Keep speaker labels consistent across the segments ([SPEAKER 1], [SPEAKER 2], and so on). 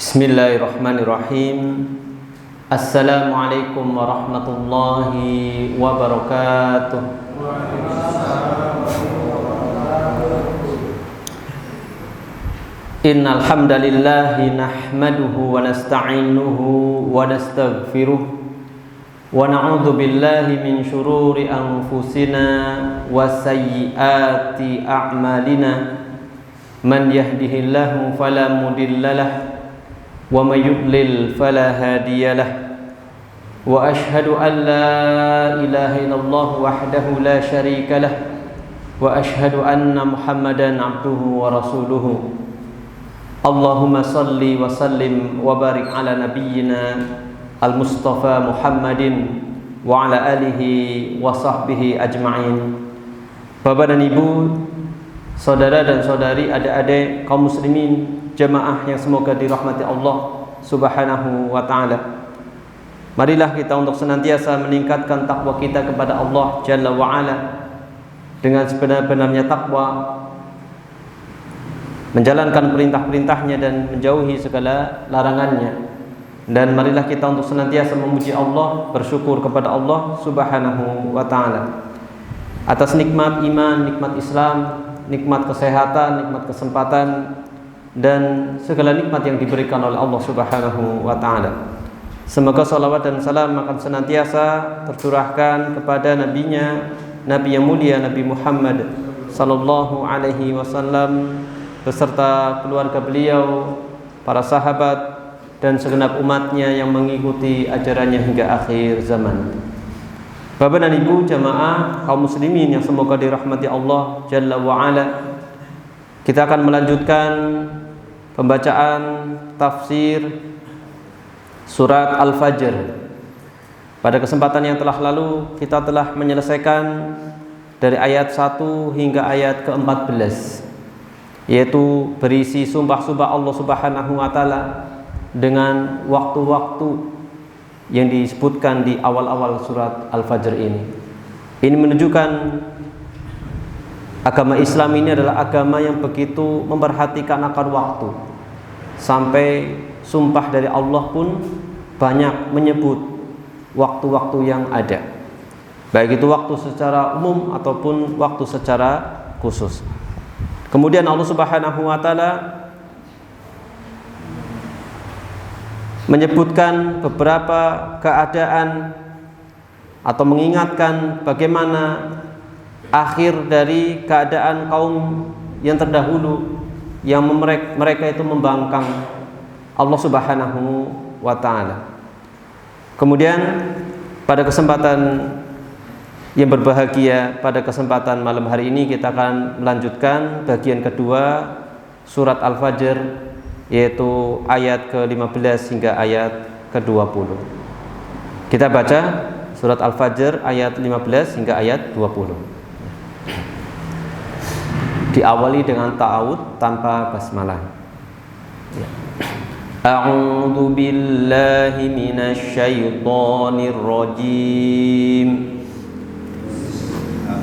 [SPEAKER 1] Bismillahirrahmanirrahim. Assalamualaikum warahmatullahi wabarakatuh. Innal hamdalillahi nahmaduhu wa nasta'inuhu wa nastaghfiruh wa na'udzu billahi min shururi anfusina wa sayyiati a'malina. Man yahdihillahu fala mudhillalah wa may yudlil fala hadiyalah. Wa asyhadu an la ilaha illallah wahdahu la syarikalah wa asyhadu anna Muhammadan abduhu wa rasuluhu. Allahumma salli wa sallim wa barik ala nabiyyina al-Mustafa Muhammadin wa ala alihi wa sahbihi ajma'in. Bapak dan Ibu, saudara dan saudari, adik-adik kaum muslimin, jemaah yang semoga dirahmati Allah Subhanahu wa ta'ala. Marilah kita untuk senantiasa meningkatkan takwa kita kepada Allah Jalla wa Ala dengan sebenar-benarnya takwa, menjalankan perintah-perintahnya dan menjauhi segala larangannya. Dan marilah kita untuk senantiasa memuji Allah, bersyukur kepada Allah Subhanahu wa ta'ala atas nikmat iman, nikmat Islam, nikmat kesehatan, nikmat kesempatan, dan segala nikmat yang diberikan oleh Allah Subhanahu wa ta'ala. Semoga salawat dan salam akan senantiasa tercurahkan kepada nabinya, Nabi yang mulia, Nabi Muhammad sallallahu alaihi wasallam, beserta keluarga beliau, para sahabat, dan segenap umatnya yang mengikuti ajarannya hingga akhir zaman. Bapak dan Ibu jamaah kaum muslimin yang semoga dirahmati Allah Jalla wa Ala, kita akan melanjutkan pembacaan tafsir surat Al-Fajr. Pada kesempatan yang telah lalu kita telah menyelesaikan dari ayat 1 hingga ayat ke-14, yaitu berisi sumpah-sumpah Allah Subhanahu wa ta'ala dengan waktu-waktu yang disebutkan di awal-awal surat Al-Fajr ini. Ini menunjukkan agama Islam ini adalah agama yang begitu memperhatikan akan waktu, sampai sumpah dari Allah pun banyak menyebut waktu-waktu yang ada, baik itu waktu secara umum ataupun waktu secara khusus. Kemudian Allah Subhanahu wa ta'ala menyebutkan beberapa keadaan atau mengingatkan bagaimana akhir dari keadaan kaum yang terdahulu, yang mereka itu membangkang Allah Subhanahu wa ta'ala. Kemudian pada kesempatan yang berbahagia, pada kesempatan malam hari ini kita akan melanjutkan bagian kedua surat Al-Fajr, yaitu ayat ke-15 hingga ayat ke-20. Kita baca surat Al-Fajr ayat 15 hingga ayat 20. Diawali dengan ta'awud tanpa basmalah. A'udzu billahi minasy syaithanir rajim.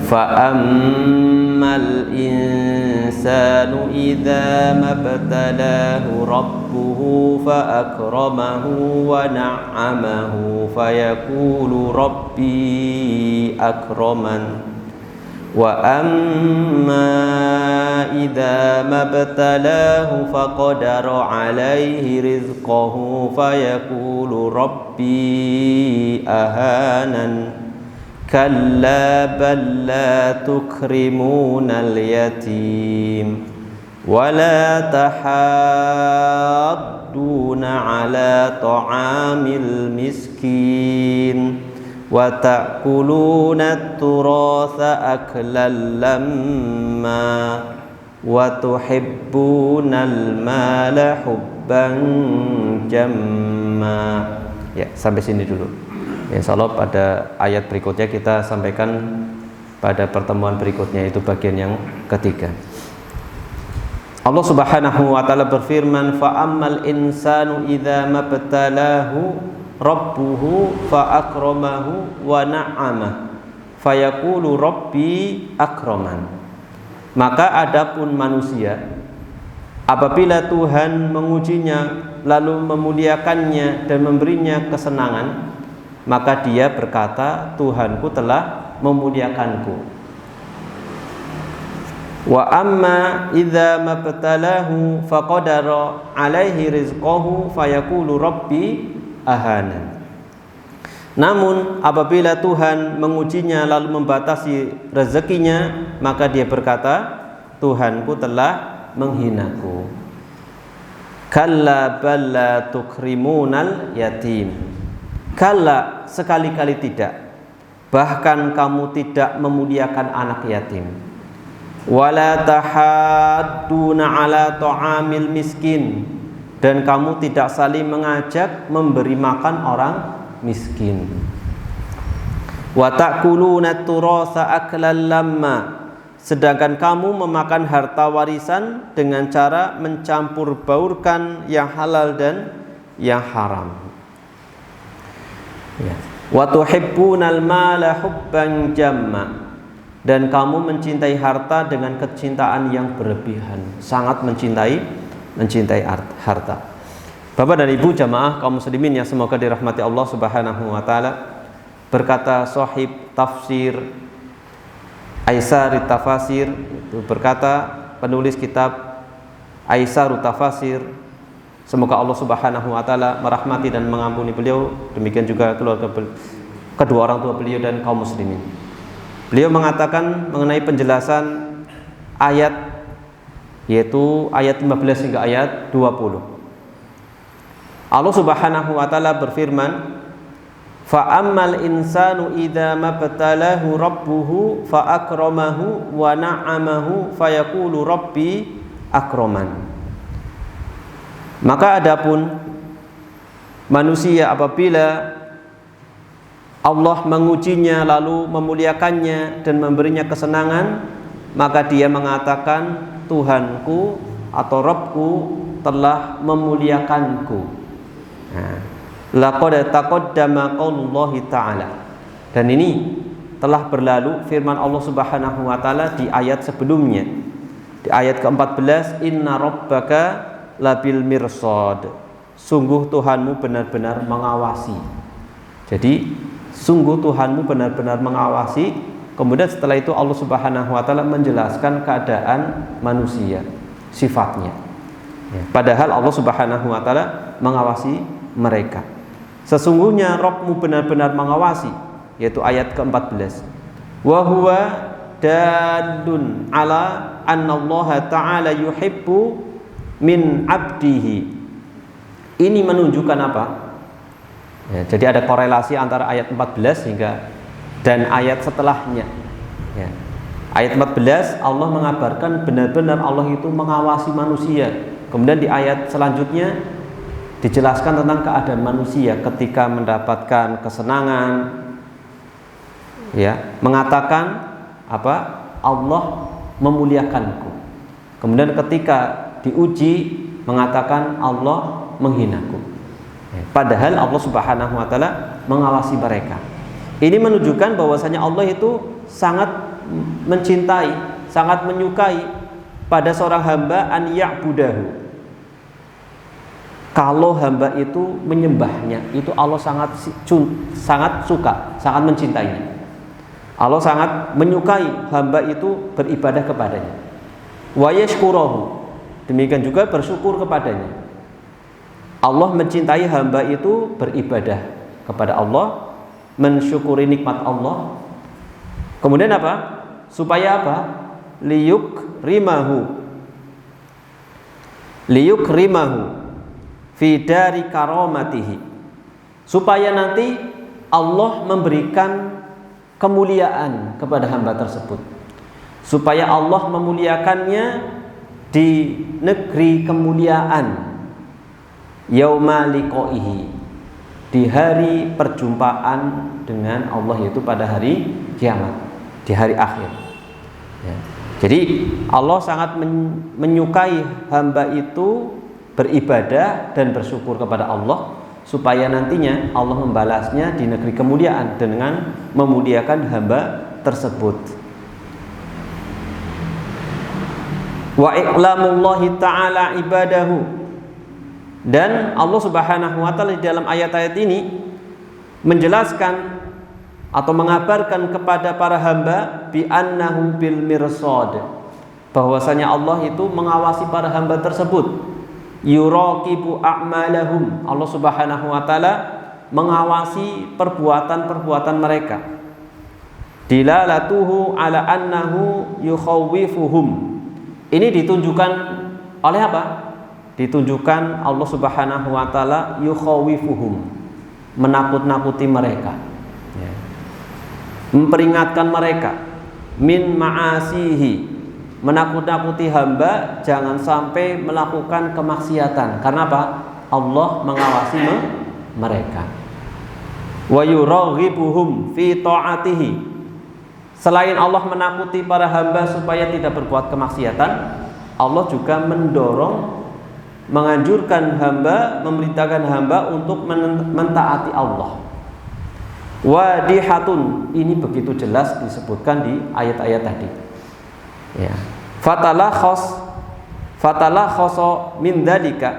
[SPEAKER 1] Fa'ammal insanu idza mabtalahu rabbuhu fa'akramahu wa na'amahu fayaqulu rabbi akraman wa amma idza mabtalahu faqadara 'alaihi rizqahu fayaqulu rabbi ahanan kalla bal la tukrimunal yatim wa la tahadduna ala ta'amil miskin wa ta'kuluna at-turatha aklan lamma wa tuhibbunal mala hubban jamma. Ya, sampai sini dulu. Insyaallah pada ayat berikutnya kita sampaikan pada pertemuan berikutnya, itu bagian yang ketiga. Allah Subhanahu wa ta'ala berfirman, fa'ammal insanu idza mabtalahu rabbuhu fa'akramahu wa na'amah fayaqulu rabbi akraman. Maka adapun manusia Apabila Tuhan mengujinya lalu memuliakannya dan memberinya kesenangan, maka dia berkata, Tuhanku telah memuliakanku. Wa amma idza mabtalahu faqadara alaihi rizqahu fayaqulu rabbi ahana. Namun apabila Tuhan mengujinya lalu membatasi rezekinya, maka dia berkata, Tuhanku telah menghinaku. Kalla balla tukrimunal yatim. Kalla, sekali-kali tidak. Bahkan kamu tidak memuliakan anak yatim. Wala tahadduna ala ta'amil miskin. Dan kamu tidak saling mengajak memberi makan orang miskin. Wa ta'kuluna turasa aklan lamma. Sedangkan kamu memakan harta warisan dengan cara mencampur baurkan yang halal dan yang haram. Wa tuhibbunal mala hubban jamma. Dan kamu mencintai harta dengan kecintaan yang berlebihan, sangat mencintai harta. Bapak dan Ibu jamaah kaum muslimin yang semoga dirahmati Allah Subhanahu wa taala, berkata sahib tafsir Aisarut Tafasir, itu berkata penulis kitab Aisarut Tafasir, semoga Allah Subhanahu wa taala merahmati dan mengampuni beliau, demikian juga keluarga kedua orang tua beliau dan kaum muslimin. Beliau mengatakan mengenai penjelasan ayat, yaitu ayat 15 hingga ayat 20. Allah Subhanahu wa taala berfirman, fa ammal insanu idza mabtalahu rabbuhu fa akramahu wa na'amahu fayaqulu rabbi akraman. Maka adapun manusia apabila Allah mengujinya lalu memuliakannya dan memberinya kesenangan, maka dia mengatakan, Tuhanku atau Rabbku telah memuliakanku. Laqad taqaddama qaulullahi ta'ala. Dan ini telah berlalu firman Allah Subhanahu wa taala di ayat sebelumnya. Di ayat ke-14, inna rabbaka labil mirsad. Sungguh Tuhanmu benar-benar mengawasi. Jadi sungguh Tuhanmu benar-benar mengawasi. Kemudian setelah itu Allah Subhanahu wa taala menjelaskan keadaan manusia, sifatnya. Padahal Allah Subhanahu wa taala mengawasi mereka. Sesungguhnya Rabbmu benar-benar mengawasi, yaitu ayat ke-14. Wa huwa dalun ala annallaha ta'ala yuhibbu min abdihi. Ini menunjukkan apa? Ya, jadi ada korelasi antara ayat 14 hingga dan ayat setelahnya. Ya. Ayat 14 Allah mengabarkan benar-benar Allah itu mengawasi manusia. Kemudian di ayat selanjutnya dijelaskan tentang keadaan manusia ketika mendapatkan kesenangan, ya, mengatakan apa? Allah memuliakanku. Kemudian ketika diuji mengatakan Allah menghinaku. Padahal Allah Subhanahu wa taala mengawasi mereka. Ini menunjukkan bahwasanya Allah itu sangat mencintai, sangat menyukai pada seorang hamba an ya'budahu. Kalau hamba itu menyembahnya, itu Allah sangat suka, sangat mencintainya. Allah sangat menyukai hamba itu beribadah kepadanya. Wa yashkuruhu. Demikian juga bersyukur kepadanya. Allah mencintai hamba itu beribadah kepada Allah, mensyukuri nikmat Allah. Kemudian apa? Supaya apa? Liyukrimahu fi dari karamatihi, supaya nanti Allah memberikan kemuliaan kepada hamba tersebut, supaya Allah memuliakannya di negeri kemuliaan, yauma liqaihi, di hari perjumpaan dengan Allah, yaitu pada hari kiamat, di hari akhir. Ya. Jadi Allah sangat menyukai hamba itu beribadah dan bersyukur kepada Allah, supaya nantinya Allah membalasnya di negeri kemuliaan dengan memuliakan hamba tersebut. wa i'lamullahi ta'ala ibadahu, dan Allah Subhanahu wa taala di dalam ayat-ayat ini menjelaskan atau mengabarkan kepada para hamba bi annahu bil mirsad, bahwasanya Allah itu mengawasi para hamba tersebut, yuraqibu a'malahum, Allah Subhanahu wa taala mengawasi perbuatan-perbuatan mereka. Dilalatuhu ala annahu yukhawwifuhum, ini ditunjukkan oleh apa? Ditunjukkan Allah Subhanahu wa taala yukhawwifuhum, menakut-nakuti mereka, ya. Memperingatkan mereka, min ma'asihi, menakut-nakuti hamba jangan sampai melakukan kemaksiatan. Karena apa? Allah mengawasi mereka. Wa yuraghibuhum fi ta'atihi, selain Allah menakuti para hamba supaya tidak berbuat kemaksiatan, Allah juga mendorong, menganjurkan hamba, memerintahkan hamba untuk mentaati Allah. Wadihatun, ini begitu jelas disebutkan di ayat-ayat tadi, ya. Fatalakhasa min dzalika,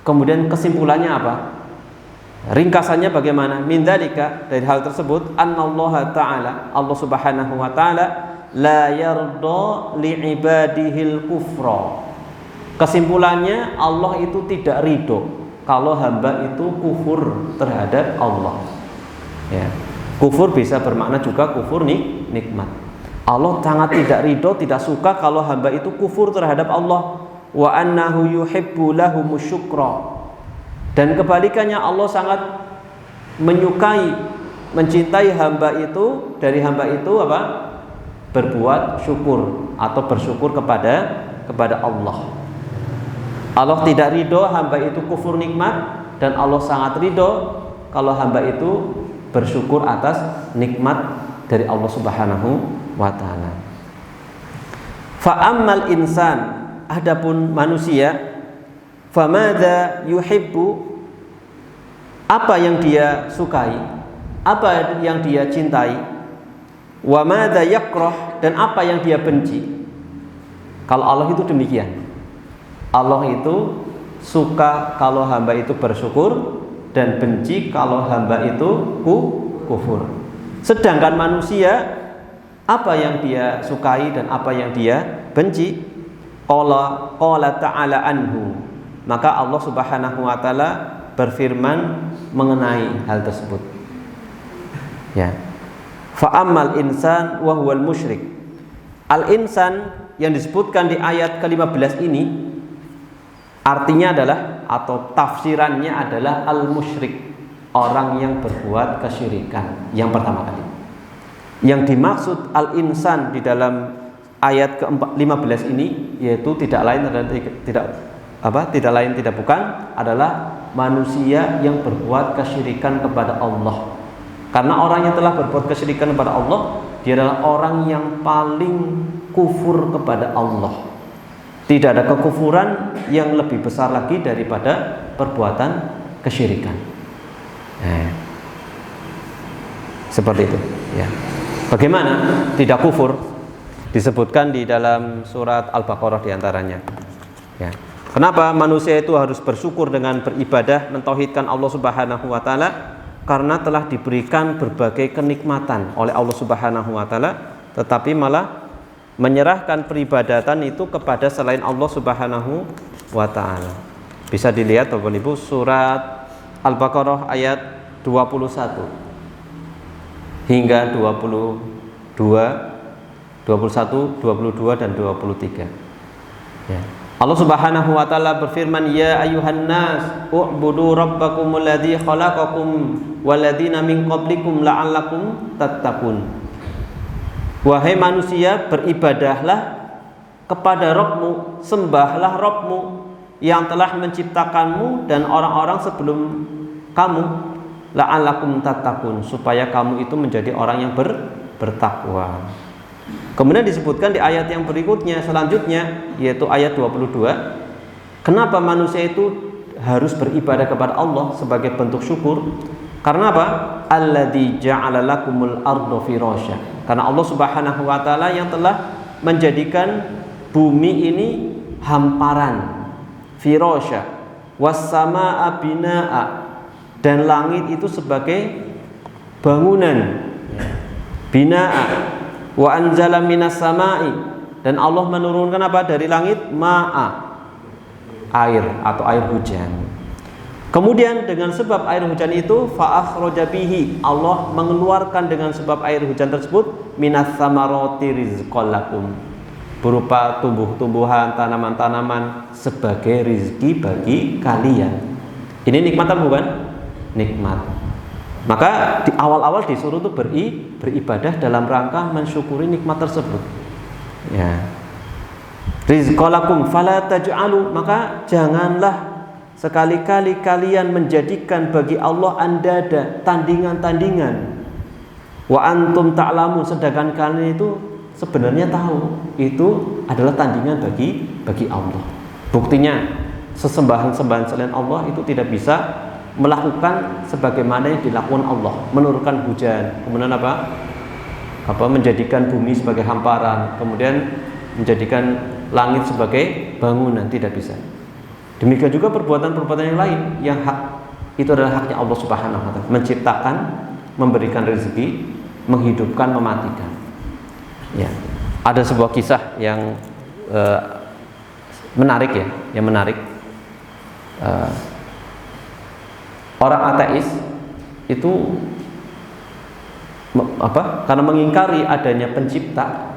[SPEAKER 1] kemudian kesimpulannya apa? Ringkasannya bagaimana? Min dzalika, dari hal tersebut, annallaha ta'ala, Allah Subhanahu wa taala la yarda li ibadihil kufra. Kesimpulannya, Allah itu tidak ridho kalau hamba itu kufur terhadap Allah, ya. Kufur bisa bermakna juga kufur nikmat. Allah sangat tidak ridho, tidak suka kalau hamba itu kufur terhadap Allah. Wa annahu yuhibbu lahumus syukra, dan kebalikannya Allah sangat menyukai, mencintai hamba itu, dari hamba itu apa? Berbuat syukur atau bersyukur kepada Allah. Allah tidak ridho hamba itu kufur nikmat, dan Allah sangat ridho kalau hamba itu bersyukur atas nikmat dari Allah Subhanahu wa ta'ala. Fa ammal insan, adapun manusia, famadza yuhibbu, apa yang dia sukai, apa yang dia cintai, wa madza yakrah, dan apa yang dia benci. Kalau Allah itu demikian, Allah itu suka kalau hamba itu bersyukur, dan benci kalau hamba itu kufur. Sedangkan manusia, apa yang dia sukai dan apa yang dia benci, qala ta'ala anhu, maka Allah Subhanahu wa taala berfirman mengenai hal tersebut, ya. Fa ammal insan wa huwal musyrik, al insan yang disebutkan di ayat ke-15 ini artinya adalah, atau tafsirannya adalah al musyrik, orang yang berbuat kesyirikan. Yang pertama kali, yang dimaksud al insan di dalam ayat ke-15 ini yaitu tidak lain tidak bukan adalah manusia yang berbuat kesyirikan kepada Allah. Karena orang yang telah berbuat kesyirikan kepada Allah, dia adalah orang yang paling kufur kepada Allah. Tidak ada kekufuran yang lebih besar lagi daripada perbuatan kesyirikan. Seperti itu, ya. Bagaimana tidak kufur? Disebutkan di dalam surat Al-Baqarah diantaranya, ya. Kenapa manusia itu harus bersyukur dengan beribadah, mentauhidkan Allah Subhanahu wa taala? Karena telah diberikan berbagai kenikmatan oleh Allah Subhanahu wa taala, tetapi malah menyerahkan peribadatan itu kepada selain Allah Subhanahu wa taala. Bisa dilihat Bapak Ibu surat Al-Baqarah ayat 21 hingga 22, 21, 22 dan 23. Ya. Allah Subhanahu wa taala berfirman, ya ayuhan nas u'budu rabbakumul ladzi khalaqakum walladzina min qablikum la'allakum tattaqun. Wahai manusia, beribadahlah kepada Rabbmu, sembahlah Rabbmu yang telah menciptakanmu dan orang-orang sebelum kamu, la'allakum tattaqun, supaya kamu itu menjadi orang yang bertakwa. Kemudian disebutkan di ayat yang berikutnya selanjutnya, yaitu ayat 22, kenapa manusia itu harus beribadah kepada Allah sebagai bentuk syukur? Karena apa? Alladzi ja'ala lakumul arda firasya. Karena Allah Subhanahu wa taala yang telah menjadikan bumi ini hamparan, firasya, was-samaa'a binaa'a, dan langit itu sebagai bangunan, binaa'a, wa anzala minas samaa'i, dan Allah menurunkan apa dari langit? Ma'a, air atau air hujan. Kemudian dengan sebab air hujan itu fa'akhraja bihi, Allah mengeluarkan dengan sebab air hujan tersebut minas samarati rizqan lakum, berupa tumbuh-tumbuhan, tanaman-tanaman sebagai rizki bagi kalian. Ini nikmat atau bukan? Nikmat. Maka di awal-awal disuruh tuh beribadah dalam rangka mensyukuri nikmat tersebut. Ya. Rizqan lakum fala taj'alu, maka janganlah sekali-kali kalian menjadikan bagi Allah andada, tandingan-tandingan. Wa antum ta'lamun, sedangkan kalian itu sebenarnya tahu itu adalah tandingan bagi Allah. Buktinya sesembahan-sembahan selain Allah itu tidak bisa melakukan sebagaimana yang dilakukan Allah, menurunkan hujan, kemudian menjadikan bumi sebagai hamparan, kemudian menjadikan langit sebagai bangunan, tidak bisa. Demikian juga perbuatan-perbuatan yang lain yang itu adalah haknya Allah Subhanahu wa taala, menciptakan, memberikan rezeki, menghidupkan, mematikan. Ya. Ada sebuah kisah yang menarik ya, orang ateis itu karena mengingkari adanya pencipta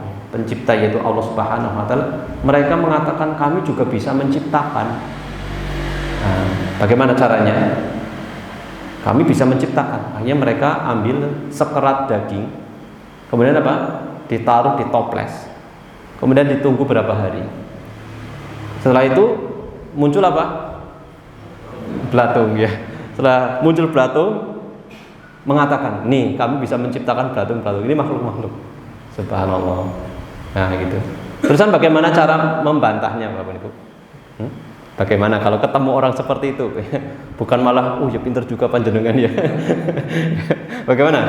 [SPEAKER 1] yaitu Allah Subhanahu wa taala, mereka mengatakan kami juga bisa menciptakan. Bagaimana caranya? Kami bisa menciptakan. Hanya mereka ambil sekerat daging, kemudian ditaruh di toples, kemudian ditunggu berapa hari. Setelah itu muncul belatung ya. Setelah muncul belatung, mengatakan, nih kami bisa menciptakan belatung-belatung. Ini makhluk-makhluk. Subhanallah. Nah gitu. Terusan bagaimana cara membantahnya Bapak Ibu? Bagaimana kalau ketemu orang seperti itu? Bukan malah, ya pinter juga panjenengan ya. Bagaimana?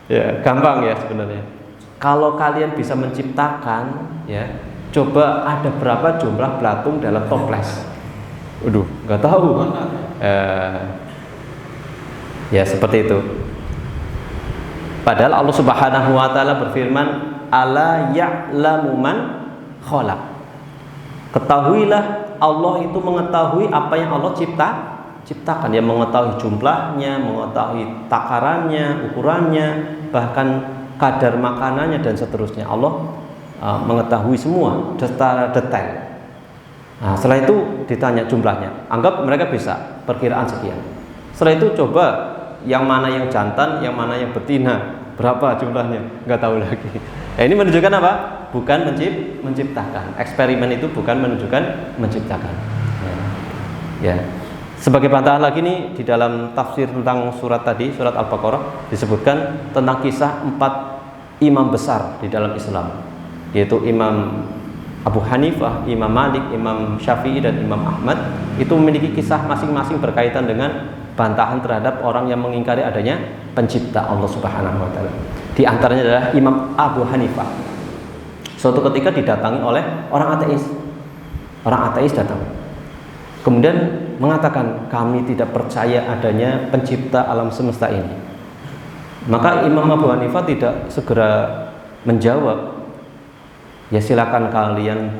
[SPEAKER 1] Ya gampang ya sebenarnya. Kalau kalian bisa menciptakan, ya coba ada berapa jumlah belatung dalam toples? Waduh, nggak tahu. Ya seperti itu. Padahal Allah Subhanahu wa taala berfirman, "Ala ya'lamu man khalaq." Ketahuilah Allah itu mengetahui apa yang Allah ciptakan. Dia mengetahui jumlahnya, mengetahui takarannya, ukurannya, bahkan kadar makanannya dan seterusnya. Allah mengetahui semua secara detail. Nah, setelah itu ditanya jumlahnya. Anggap mereka bisa perkiraan sekian. Setelah itu coba yang mana yang jantan, yang mana yang betina, berapa jumlahnya? Nggak tahu lagi. Nah, ini menunjukkan apa? Bukan menciptakan. Eksperimen itu bukan menunjukkan menciptakan. Ya. Sebagai bantahan lagi nih di dalam tafsir tentang surat tadi, surat Al-Baqarah disebutkan tentang kisah 4 imam besar di dalam Islam, yaitu Imam Abu Hanifah, Imam Malik, Imam Syafi'i dan Imam Ahmad. Itu memiliki kisah masing-masing berkaitan dengan bantahan terhadap orang yang mengingkari adanya pencipta Allah Subhanahu wa taala. Di antaranya adalah Imam Abu Hanifah. Suatu ketika didatangi oleh orang ateis. Orang ateis datang. Kemudian mengatakan, kami tidak percaya adanya pencipta alam semesta ini. Maka Imam Abu Hanifah tidak segera menjawab. Ya silakan kalian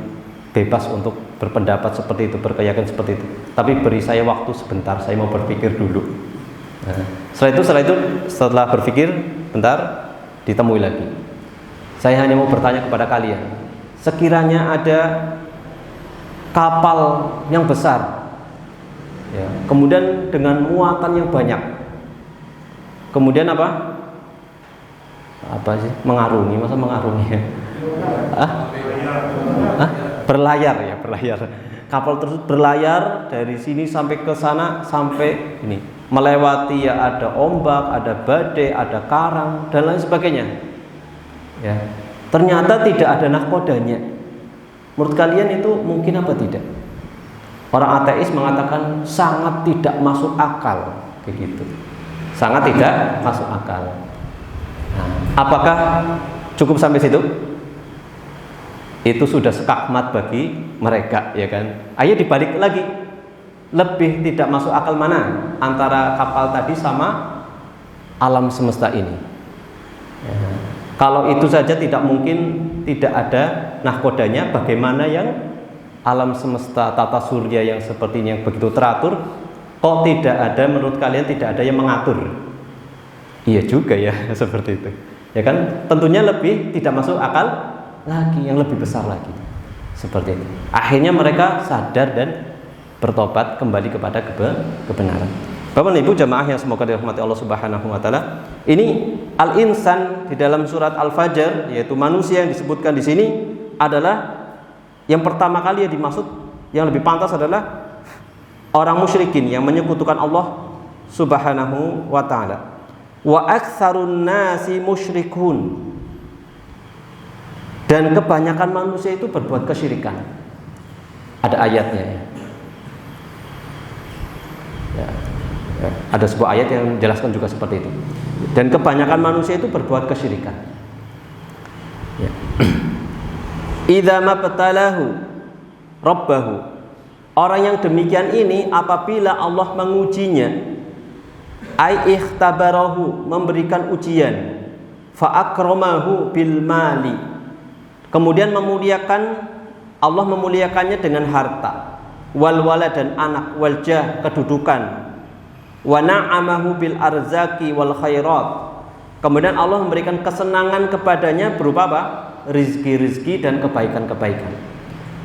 [SPEAKER 1] bebas untuk berpendapat seperti itu, berkeyakinan seperti itu. Tapi beri saya waktu sebentar, saya mau berpikir dulu. Nah, setelah berpikir bentar, ditemui lagi. Saya hanya mau bertanya kepada kalian, sekiranya ada kapal yang besar, ya, kemudian dengan muatan yang banyak, kemudian apa sih mengarungi, masa mengarungi? Berlayar. Kapal tersebut berlayar dari sini sampai ke sana, sampai ini melewati ya ada ombak, ada badai, ada karang dan lain sebagainya. Ya, ternyata tidak ada nahkodanya. Menurut kalian itu mungkin apa tidak? Orang ateis mengatakan sangat tidak masuk akal, kayak gitu. Sangat tidak masuk akal. Nah, apakah cukup sampai situ? itu sudah sekakmat bagi mereka, ya kan. Ayo dibalik lagi, lebih tidak masuk akal mana antara kapal tadi sama alam semesta ini. Ya. Kalau itu saja tidak mungkin, tidak ada nahkodanya, bagaimana yang alam semesta tata surya yang sepertinya yang begitu teratur, kok tidak ada, menurut kalian tidak ada yang mengatur? Iya juga ya, seperti itu. Ya kan, tentunya lebih tidak masuk akal lagi, yang lebih besar lagi. Seperti itu. Akhirnya mereka sadar dan bertobat kembali kepada kebenaran. Bapak dan Ibu jamaah yang semoga dirahmati Allah Subhanahu wa taala. Ini al-insan di dalam surat Al-Fajr, yaitu manusia yang disebutkan di sini adalah yang pertama kali yang dimaksud, yang lebih pantas adalah orang musyrikin yang menyekutukan Allah Subhanahu wa taala. Wa aktsarun nasi musyrikun. Dan kebanyakan manusia itu berbuat kesyirikan. Ada ayatnya ya. Ya, ada sebuah ayat yang menjelaskan juga seperti itu. Dan kebanyakan manusia itu berbuat kesyirikan. Ya. Idza mabtalahu rabbahu. Orang yang demikian ini apabila Allah mengujinya, ai ikhtabarahu, memberikan ujian, fa akramahu bil mali. Kemudian memuliakan, Allah memuliakannya dengan harta, wal walad dan anak, wal jah kedudukan, wa na'amahu bil arzaki wal khairat. Kemudian Allah memberikan kesenangan kepadanya berupa apa? Rizki-rizki dan kebaikan-kebaikan.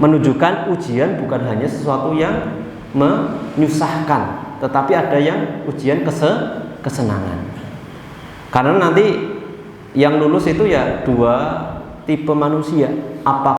[SPEAKER 1] Menunjukkan ujian bukan hanya sesuatu yang menyusahkan, tetapi ada yang ujian kesenangan. Karena nanti yang lulus itu ya dua tipe manusia. Apakah